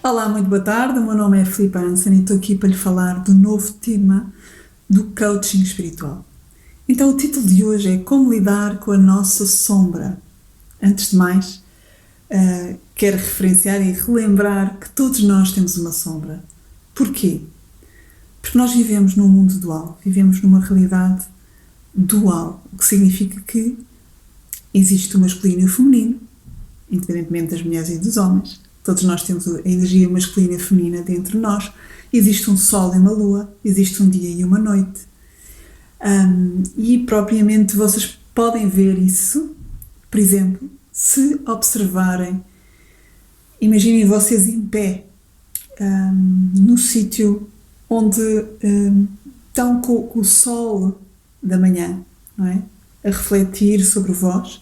Olá, muito boa tarde. O meu nome é Filipe Hansen e estou aqui para lhe falar do novo tema do coaching espiritual. Então, o título de hoje é Como lidar com a nossa sombra. Antes de mais, quero referenciar e relembrar que todos nós temos uma sombra. Porquê? Porque nós vivemos num mundo dual, vivemos numa realidade dual, o que significa que existe o masculino e o feminino, independentemente das mulheres e dos homens. Todos nós temos a energia masculina e feminina dentro de nós. Existe um sol e uma lua, existe um dia e uma noite. E propriamente vocês podem ver isso, por exemplo, se observarem, imaginem vocês em pé, no sítio onde estão com o sol da manhã, não é? A refletir sobre vós,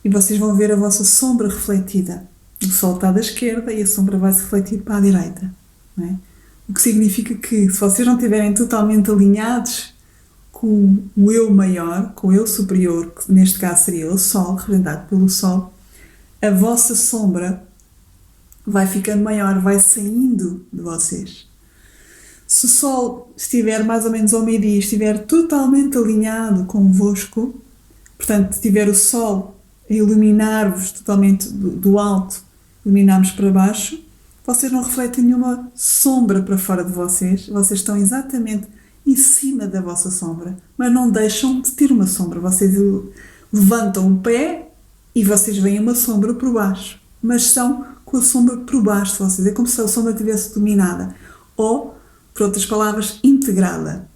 e vocês vão ver a vossa sombra refletida. O sol está da esquerda e a sombra vai se refletir para a direita, não é? O que significa que, se vocês não estiverem totalmente alinhados com o eu maior, com o eu superior, que neste caso seria o sol, representado pelo sol, a vossa sombra vai ficando maior, vai saindo de vocês. Se o sol estiver mais ou menos ao meio-dia, estiver totalmente alinhado convosco, portanto, se tiver o sol a iluminar-vos totalmente do alto, iluminarmos para baixo, vocês não refletem nenhuma sombra para fora de vocês estão exatamente em cima da vossa sombra, mas não deixam de ter uma sombra. Vocês levantam o pé e vocês veem uma sombra por baixo, mas estão com a sombra por baixo de vocês. É como se a sombra estivesse dominada, ou, por outras palavras, integrada.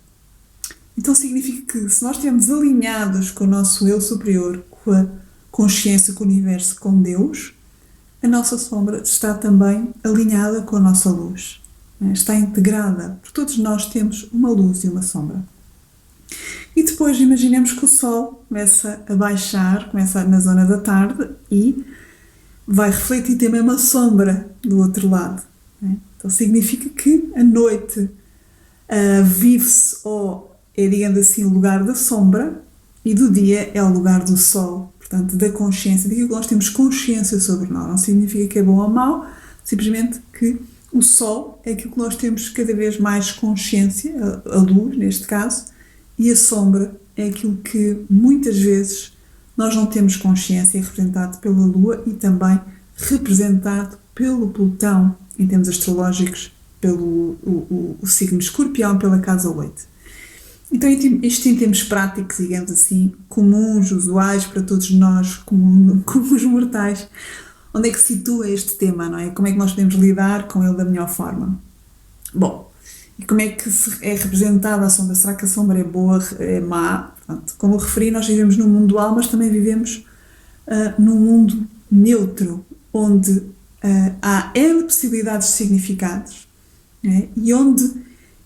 Então significa que, se nós estivermos alinhados com o nosso eu superior, com a consciência, com o universo, com Deus, a nossa sombra está também alinhada com a nossa luz. Está integrada, porque todos nós temos uma luz e uma sombra. E depois imaginemos que o sol começa a baixar, começa na zona da tarde e vai refletir também uma sombra do outro lado. Então significa que a noite vive-se, ou é, digamos assim, o lugar da sombra, e do dia é o lugar do sol. Portanto, da consciência, de que nós temos consciência sobre nós. Não significa que é bom ou mau, simplesmente que o sol é aquilo que nós temos cada vez mais consciência, a luz neste caso, e a sombra é aquilo que muitas vezes nós não temos consciência, é representado pela lua e também representado pelo Plutão, em termos astrológicos, pelo o signo Escorpião, pela casa 8. Então, isto em termos práticos, digamos assim, comuns, usuais para todos nós, como os mortais, onde é que se situa este tema, não é? Como é que nós podemos lidar com ele da melhor forma? Bom, e como é que é representada a sombra? Será que a sombra é boa, é má? Portanto, como eu referi, nós vivemos num mundo dual, mas também vivemos num mundo neutro, onde há N possibilidades de significados, né? E onde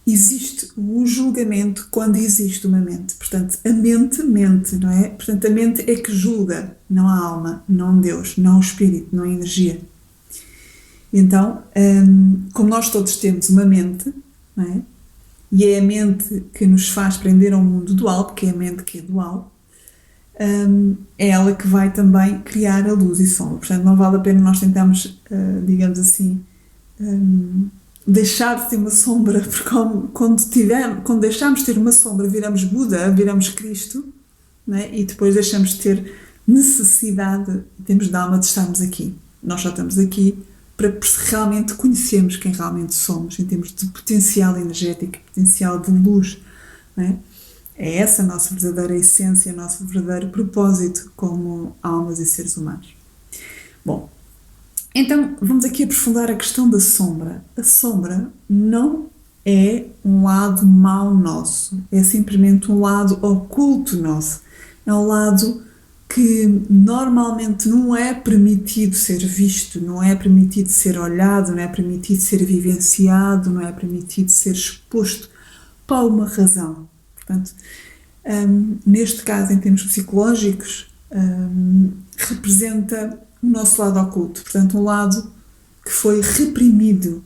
existe o julgamento quando existe uma mente. Portanto, a mente mente, não é? Portanto, a mente é que julga, não a alma, não Deus, não o espírito, não a energia. Então, como nós todos temos uma mente, não é? E é a mente que nos faz prender a um mundo dual, porque é a mente que é dual, é ela que vai também criar a luz e sombra. Portanto, não vale a pena nós tentarmos, digamos assim, deixar de ter uma sombra, porque quando deixamos de ter uma sombra, viramos Buda, viramos Cristo, né? E depois deixamos de ter necessidade, temos de alma de estarmos aqui. Nós só estamos aqui para realmente conhecermos quem realmente somos, em termos de potencial energético, potencial de luz, né? É essa a nossa verdadeira essência, o nosso verdadeiro propósito como almas e seres humanos. Bom, então, vamos aqui aprofundar a questão da sombra. A sombra não é um lado mau nosso, é simplesmente um lado oculto nosso. É um lado que normalmente não é permitido ser visto, não é permitido ser olhado, não é permitido ser vivenciado, não é permitido ser exposto por uma razão. Portanto, neste caso, em termos psicológicos, representa o nosso lado oculto, portanto um lado que foi reprimido,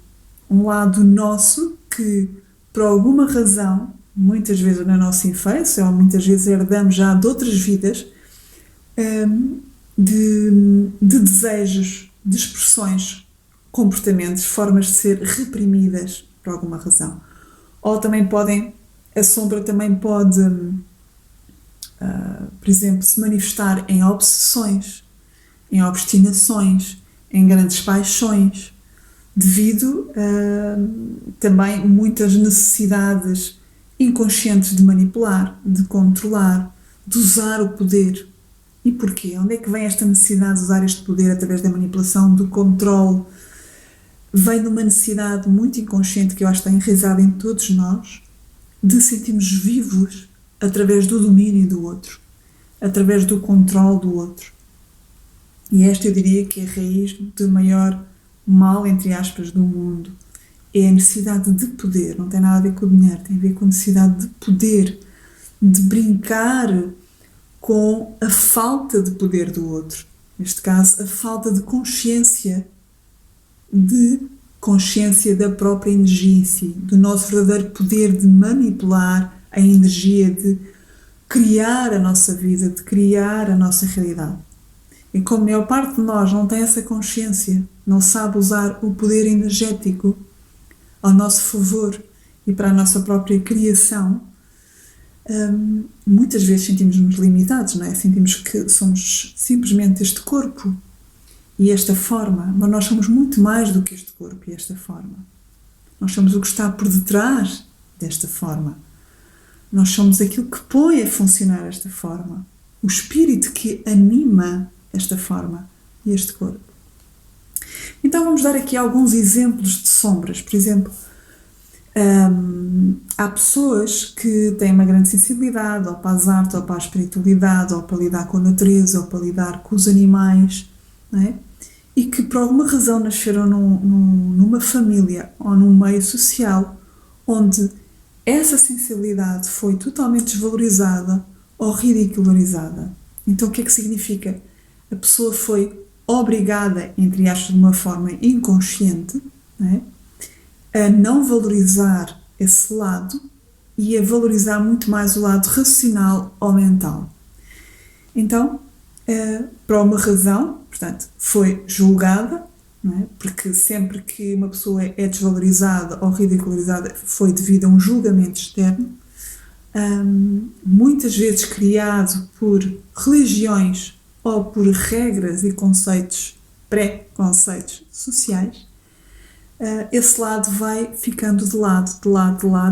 um lado nosso que, por alguma razão, muitas vezes na nossa infância, ou muitas vezes herdamos já de outras vidas, de desejos, de expressões comportamentos, formas de ser reprimidas por alguma razão. Ou também a sombra também pode, por exemplo, se manifestar em obsessões, em obstinações, em grandes paixões, devido a também muitas necessidades inconscientes de manipular, de controlar, de usar o poder. E porquê? Onde é que vem esta necessidade de usar este poder através da manipulação, do controle? Vem de uma necessidade muito inconsciente que eu acho que está enraizada em todos nós, de sentirmos vivos através do domínio do outro, através do controle do outro. E esta eu diria que é a raiz do maior mal, entre aspas, do mundo. É a necessidade de poder, não tem nada a ver com o dinheiro, tem a ver com a necessidade de poder, de brincar com a falta de poder do outro. Neste caso, a falta de consciência da própria energia em si, do nosso verdadeiro poder de manipular a energia, de criar a nossa vida, de criar a nossa realidade. E como a maior parte de nós não tem essa consciência, não sabe usar o poder energético ao nosso favor e para a nossa própria criação, muitas vezes sentimos-nos limitados, não é? Sentimos que somos simplesmente este corpo e esta forma, mas nós somos muito mais do que este corpo e esta forma. Nós somos o que está por detrás desta forma. Nós somos aquilo que põe a funcionar esta forma. O espírito que anima esta forma e este corpo. Então vamos dar aqui alguns exemplos de sombras. Por exemplo, há pessoas que têm uma grande sensibilidade ou para as artes, ou para a espiritualidade, ou para lidar com a natureza, ou para lidar com os animais, não é? E que por alguma razão nasceram numa família ou num meio social onde essa sensibilidade foi totalmente desvalorizada ou ridicularizada. Então o que é que significa? A pessoa foi obrigada, entre aspas, de uma forma inconsciente, não é? A não valorizar esse lado e a valorizar muito mais o lado racional ou mental. Então, por uma razão, portanto, foi julgada, não é? Porque sempre que uma pessoa é desvalorizada ou ridicularizada foi devido a um julgamento externo, muitas vezes criado por religiões ou por regras e conceitos, pré-conceitos sociais. Esse lado vai ficando de lado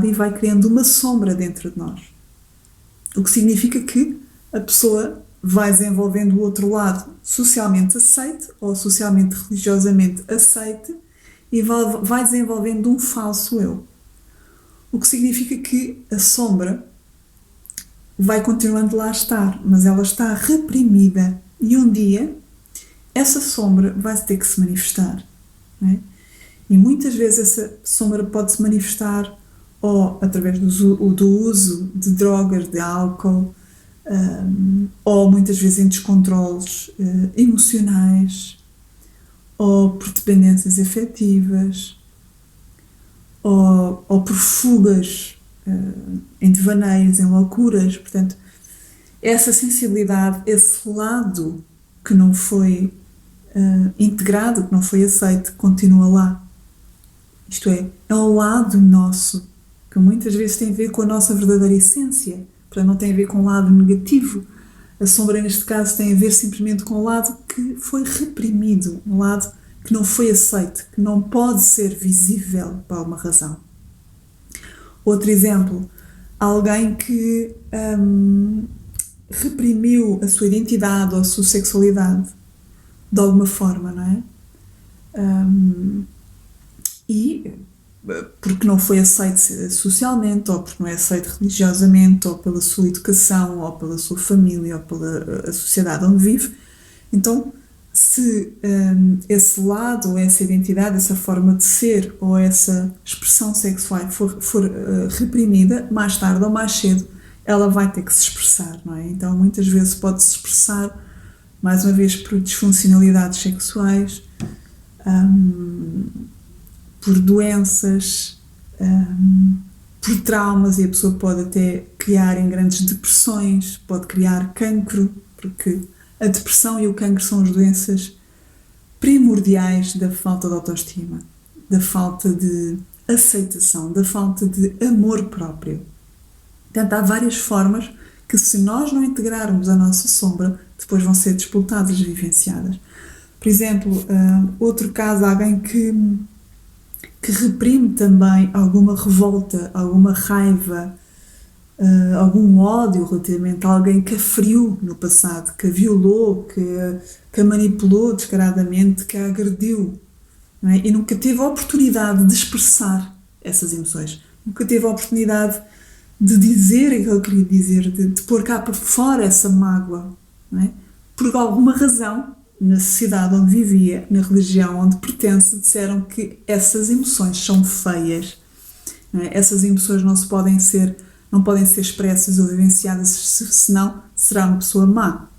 e vai criando uma sombra dentro de nós. O que significa que a pessoa vai desenvolvendo o outro lado socialmente aceite ou socialmente religiosamente aceite e vai desenvolvendo um falso eu. O que significa que a sombra vai continuando lá a estar, mas ela está reprimida e um dia essa sombra vai ter que se manifestar, não é? E muitas vezes essa sombra pode se manifestar ou através do uso de drogas, de álcool, ou muitas vezes em descontroles emocionais, ou por dependências afetivas, ou por fugas em devaneios, em loucuras. Portanto, essa sensibilidade, esse lado que não foi integrado, que não foi aceito, continua lá. Isto é um lado nosso, que muitas vezes tem a ver com a nossa verdadeira essência, portanto não tem a ver com o lado negativo. A sombra, neste caso, tem a ver simplesmente com o lado que foi reprimido, um lado que não foi aceito, que não pode ser visível por alguma razão. Outro exemplo, alguém que reprimiu a sua identidade ou a sua sexualidade de alguma forma, não é? E porque não foi aceito socialmente, ou porque não é aceito religiosamente, ou pela sua educação, ou pela sua família, ou pela sociedade onde vive. Então, se esse lado, ou essa identidade, essa forma de ser, ou essa expressão sexual for reprimida, mais tarde ou mais cedo, ela vai ter que se expressar, não é? Então, muitas vezes pode-se expressar, mais uma vez, por disfuncionalidades sexuais, por doenças, por traumas, e a pessoa pode até criar em grandes depressões, pode criar cancro, porque a depressão e o cancro são as doenças primordiais da falta de autoestima, da falta de aceitação, da falta de amor próprio. Portanto, há várias formas que, se nós não integrarmos a nossa sombra, depois vão ser disputadas e vivenciadas. Por exemplo, outro caso, alguém que reprime também alguma revolta, alguma raiva, algum ódio relativamente a alguém que a feriu no passado, que a violou, que a manipulou descaradamente, que a agrediu, não é? E nunca teve a oportunidade de expressar essas emoções, nunca teve a oportunidade de dizer aquilo que ele queria dizer, de pôr cá para fora essa mágoa, não é? Por alguma razão, na sociedade onde vivia, na religião onde pertence, disseram que essas emoções são feias, não é? Essas emoções não podem ser expressas ou vivenciadas, senão será uma pessoa má.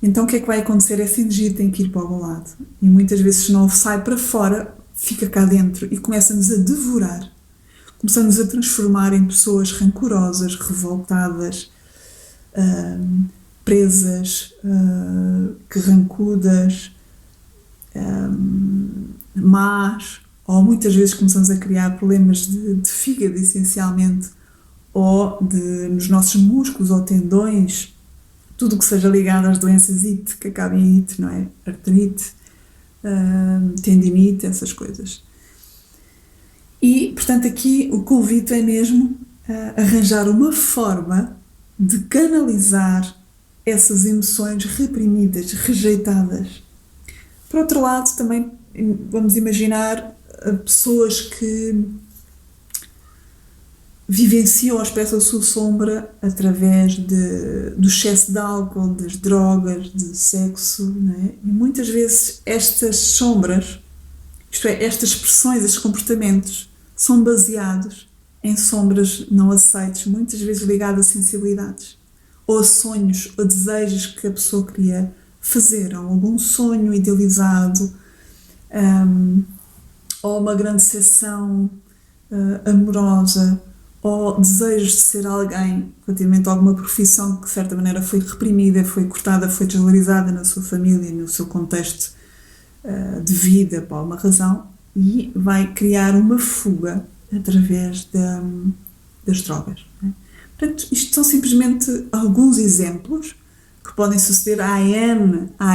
Então o que é que vai acontecer? Essa energia tem que ir para algum lado. E muitas vezes, se não sai para fora, fica cá dentro e começa-nos a devorar. Começamos a transformar em pessoas rancorosas, revoltadas, presas, carrancudas, más, ou muitas vezes começamos a criar problemas de fígado, essencialmente, ou nos nossos músculos ou tendões, tudo o que seja ligado às doenças IT, que acabem em IT, não é? Artrite, tendinite, essas coisas. E, portanto, aqui o convite é mesmo arranjar uma forma de canalizar essas emoções reprimidas, rejeitadas. Por outro lado, também vamos imaginar pessoas que vivenciam ou expressam a sua sombra através do excesso de álcool, das drogas, de sexo, não é? E muitas vezes estas sombras, isto é, estas expressões, estes comportamentos, são baseados em sombras não aceites, muitas vezes ligadas a sensibilidades, ou a sonhos, ou desejos que a pessoa queria fazer, ou algum sonho idealizado, ou uma grande decepção amorosa, ou desejos de ser alguém relativamente a alguma profissão que de certa maneira foi reprimida, foi cortada, foi desvalorizada na sua família, no seu contexto de vida, por alguma razão, e vai criar uma fuga através das drogas. Né? Portanto, isto são simplesmente alguns exemplos que podem suceder. Há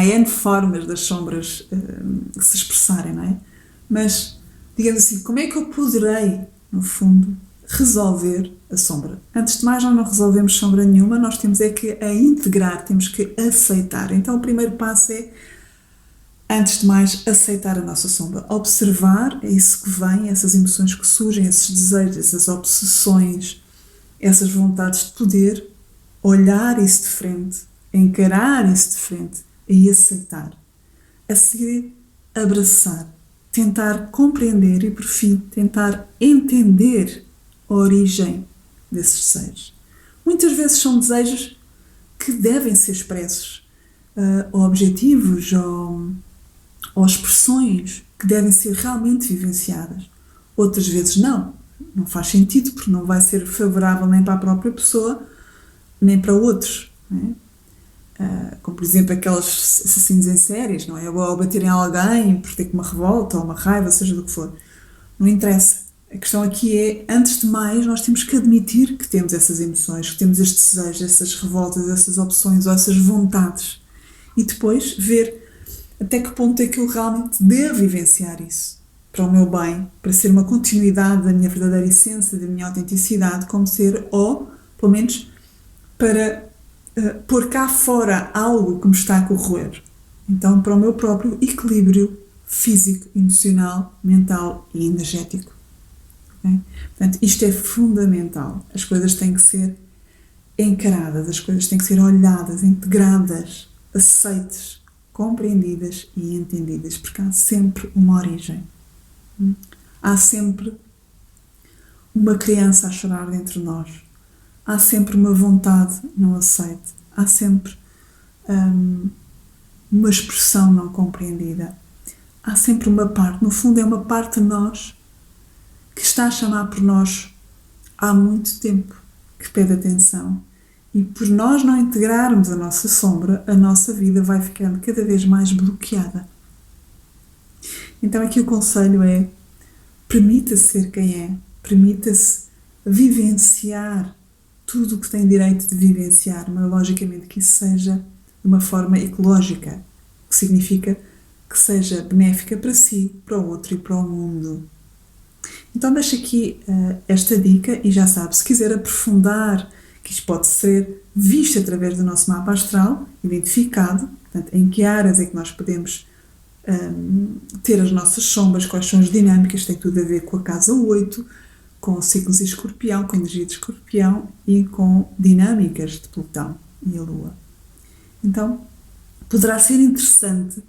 N formas das sombras se expressarem, não é? Mas, digamos assim, como é que eu poderei, no fundo, resolver a sombra? Antes de mais, nós não resolvemos sombra nenhuma, nós temos é que a integrar, temos que aceitar. Então, o primeiro passo é, antes de mais, aceitar a nossa sombra, observar isso que vem, essas emoções que surgem, esses desejos, essas obsessões, essas vontades de poder, olhar isso de frente, encarar isso de frente e aceitar. A seguir, abraçar, tentar compreender e, por fim, tentar entender a origem desses desejos. Muitas vezes são desejos que devem ser expressos, ou objetivos, ou expressões que devem ser realmente vivenciadas. Outras vezes não faz sentido, porque não vai ser favorável nem para a própria pessoa, nem para outros. Não é? Como, por exemplo, aqueles assassinos em séries, não é? Ou baterem alguém por ter uma revolta ou uma raiva, seja do que for. Não interessa. A questão aqui é, antes de mais, nós temos que admitir que temos essas emoções, que temos estes desejos, essas revoltas, essas opções ou essas vontades. E depois ver até que ponto é que eu realmente devo vivenciar isso para o meu bem, para ser uma continuidade da minha verdadeira essência, da minha autenticidade como ser, ou, pelo menos, para pôr cá fora algo que me está a corroer. Então, para o meu próprio equilíbrio físico, emocional, mental e energético. Okay? Portanto, isto é fundamental. As coisas têm que ser encaradas, as coisas têm que ser olhadas, integradas, aceites, compreendidas e entendidas, porque há sempre uma origem. Há sempre uma criança a chorar dentro de nós. Há sempre uma vontade não aceite. Há sempre uma expressão não compreendida. Há sempre uma parte, no fundo é uma parte de nós que está a chamar por nós há muito tempo, que pede atenção. E por nós não integrarmos a nossa sombra, a nossa vida vai ficando cada vez mais bloqueada. Então aqui o conselho é: permita-se ser quem é, permita-se vivenciar tudo o que tem direito de vivenciar, mas logicamente que isso seja de uma forma ecológica, que significa que seja benéfica para si, para o outro e para o mundo. Então deixo aqui esta dica e já sabe, se quiser aprofundar, que isto pode ser visto através do nosso mapa astral, identificado, portanto, em que áreas é que nós podemos ter as nossas sombras, quais são as dinâmicas, tem tudo a ver com a casa 8, com ciclos de escorpião, com energia de escorpião e com dinâmicas de Plutão e a Lua. Então, poderá ser interessante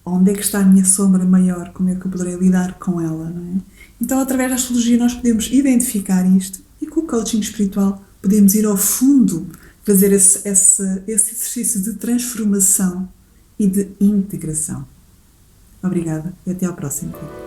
onde é que está a minha sombra maior, como é que eu poderei lidar com ela, não é? Então, através da astrologia nós podemos identificar isto e com o coaching espiritual podemos ir ao fundo, fazer esse exercício de transformação e de integração. Obrigada e até ao próximo vídeo.